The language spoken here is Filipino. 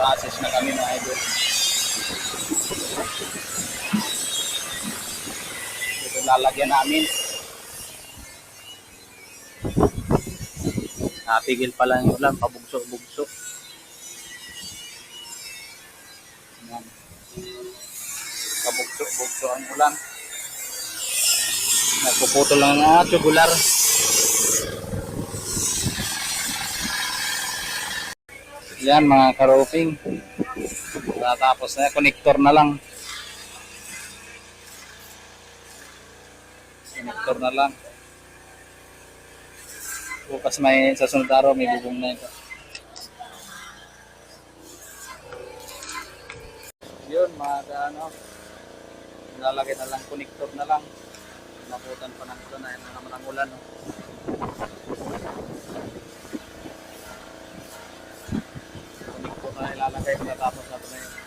process na kami mga idol. Ito lalagyan namin. Napigil pa lang yung ulan, pabugso-bugso. Yan. Pabugso-bugso ang ulan. Nagpuputol lang nga tubular. Yan mga ka-roofing. Tapos na, connector na lang. Connector na lang. Bukas may sa sunod araw may bubong na ito. Yun mga ano, lalagay na lang, connector na lang. Nabutan pa ng ulan, ayun na naman ang ulan. No? Connector na ilalagay, tapos na ito na yun.